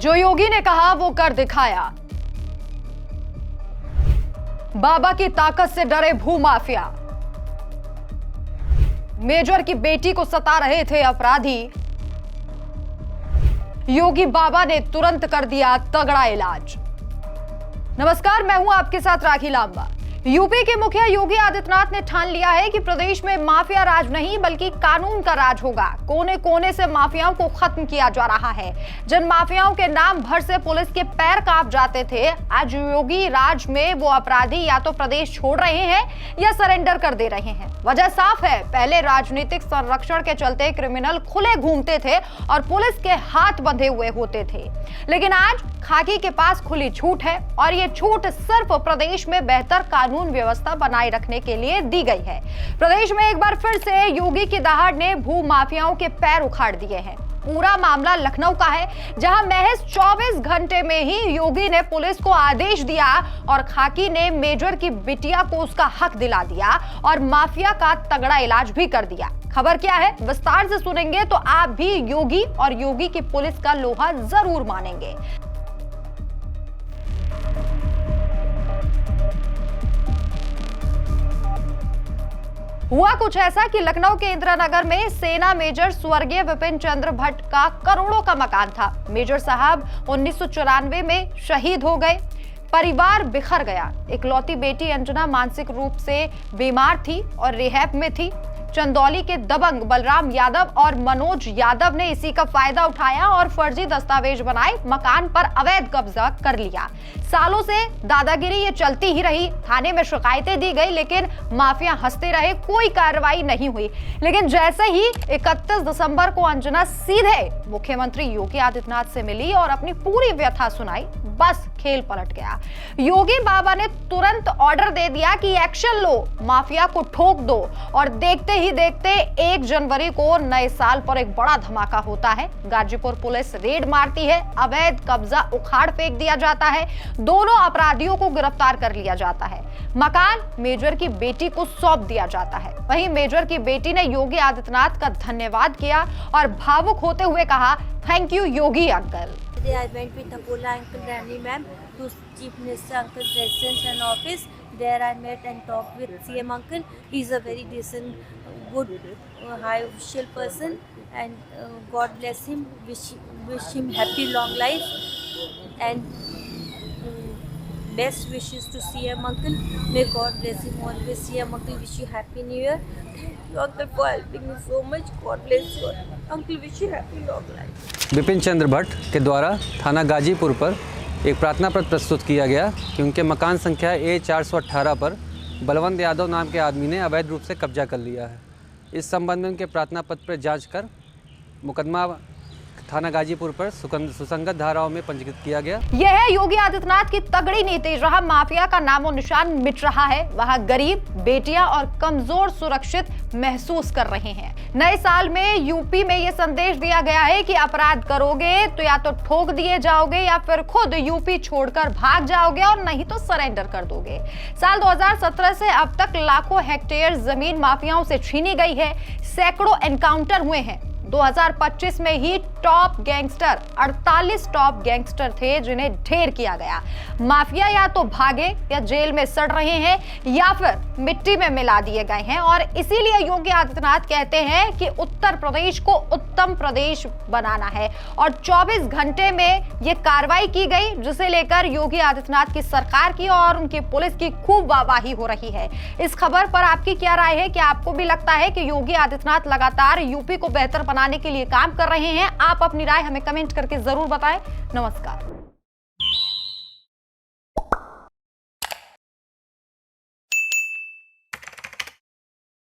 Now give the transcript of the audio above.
जो योगी ने कहा वो कर दिखाया। बाबा की ताकत से डरे भूमाफिया। मेजर की बेटी को सता रहे थे अपराधी। योगी बाबा ने तुरंत कर दिया तगड़ा इलाज। नमस्कार, मैं हूं आपके साथ राखी लांबा। यूपी के मुखिया योगी आदित्यनाथ ने ठान लिया है कि प्रदेश में माफिया राज नहीं बल्कि कानून का राज होगा। कोने कोने से माफियाओं को खत्म किया जा रहा है। जिन माफियाओं के नाम भर से पुलिस के पैर कांप जाते थे, आज योगी राज में वो अपराधी या तो प्रदेश छोड़ रहे हैं या सरेंडर कर दे रहे हैं। वजह साफ है, पहले राजनीतिक संरक्षण के चलते क्रिमिनल खुले घूमते थे और पुलिस के हाथ बंधे हुए होते थे, लेकिन आज खाकी के पास खुली छूट है और ये छूट सिर्फ प्रदेश में बेहतर कानून व्यवस्था बनाए रखने के लिए दी गई है। प्रदेश में एक बार फिर से योगी की दहाड़ ने भू माफियाओं के पैर उखाड़ दिए हैं। पूरा मामला लखनऊ का है, जहां महज 24 घंटे में ही योगी ने पुलिस को आदेश दिया और खाकी ने मेजर की बिटिया को उसका हक दिला दिया और माफिया का तगड़ा इलाज भी कर दिया। खबर क्या है, विस्तार से सुनेंगे तो आप भी योगी और योगी की पुलिस का लोहा जरूर मानेंगे। हुआ कुछ ऐसा कि लखनऊ के इंदिरानगर में सेना मेजर स्वर्गीय विपिन चंद्र भट्ट का करोड़ों का मकान था। मेजर साहब 1994 में शहीद हो गए। परिवार बिखर गया। इकलौती बेटी अंजना मानसिक रूप से बीमार थी और रिहैब में थी। चंदौली के दबंग बलराम यादव और मनोज यादव ने इसी का फायदा उठाया और फर्जी दस्तावेज बनाए मकान पर अवैध कब्जा कर लिया। सालों से दादागिरी ये चलती ही रही। थाने में शिकायतें दी गई, लेकिन माफिया हंसते रहे, कोई कार्रवाई नहीं हुई। लेकिन जैसे ही 31 दिसंबर को अंजना सीधे मुख्यमंत्री योगी आदित्यनाथ से मिली और अपनी पूरी व्यथा सुनाई, बस खेल पलट गया। योगी बाबा ने तुरंत ऑर्डर दे दिया कि एक्शन लो, माफिया को ठोक दो। और देखते ही देखते 1 जनवरी को नए साल पर एक बड़ा धमाका होता है। गाजीपुर पुलिस रेड मारती है, अवैध कब्जा उखाड़ फेंक दिया जाता है, दोनों अपराधियों को गिरफ्तार कर लिया जाता है। मकान मेजर की बेटी को सौंप दिया जाता है। वहीं मेजर की बेटी ने योगी आदित्यनाथ का धन्यवाद किया और भावुक होते हुए कहा, thank you Yogi uncle. I went with Apola uncle Rani ma'am to Chief Minister uncle's residence and office. There I met and talked with CM uncle. He's a very decent, good, high official person, and God bless him. Wish him happy long life and best wishes to CM uncle. May God bless him always. CM uncle, wish you happy new year. Thank you uncle for helping me so much. God bless you uncle. Wish you happy long life. Vipin Chandra Bhatt के द्वारा थाना गाजीपुर पर एक प्रार्थना पत्र प्रस्तुत किया गया कि उनके मकान संख्या A418 पर बलवंत यादव नाम के आदमी ने अवैध रूप से कब्जा कर लिया है। इस संबंध में उनके प्रार्थना पत्र पर जांच कर मुकदमा थाना गाजीपुर पर सुसंगत धाराओं में पंजीकृत किया गया। यह है योगी आदित्यनाथ की तगड़ी नीति। जहां माफिया का नामो निशान मिट रहा है, वहां गरीब, बेटियां और कमजोर सुरक्षित महसूस कर रहे हैं। नए साल में यूपी में यह संदेश दिया गया है कि अपराध करोगे तो या तो ठोक दिए जाओगे या फिर खुद यूपी छोड़कर भाग जाओगे और नहीं तो सरेंडर कर दोगे। साल 2017 से अब तक लाखों हेक्टेयर जमीन माफियाओं से छीनी गई है। सैकड़ों एनकाउंटर हुए हैं। 2025 में ही टॉप गैंगस्टर 48 टॉप गैंगस्टर थे जिन्हें ढेर किया गया। माफिया या तो भागे या जेल में सड़ रहे हैं या फिर मिट्टी में मिला दिए गए हैं। और इसीलिए योगी आदित्यनाथ कहते हैं कि उत्तर प्रदेश को उत्तम प्रदेश बनाना है और 24 घंटे में यह कार्रवाई की गई, जिसे लेकर योगी आदित्यनाथ की सरकार की और उनकी पुलिस की खूब वाहवाही हो रही है। इस खबर पर आपकी क्या राय है? क्या आपको भी लगता है कि योगी आदित्यनाथ लगातार यूपी को बेहतर बनाने के लिए काम कर रहे हैं? आप अपनी राय हमें कमेंट करके जरूर बताएं। नमस्कार।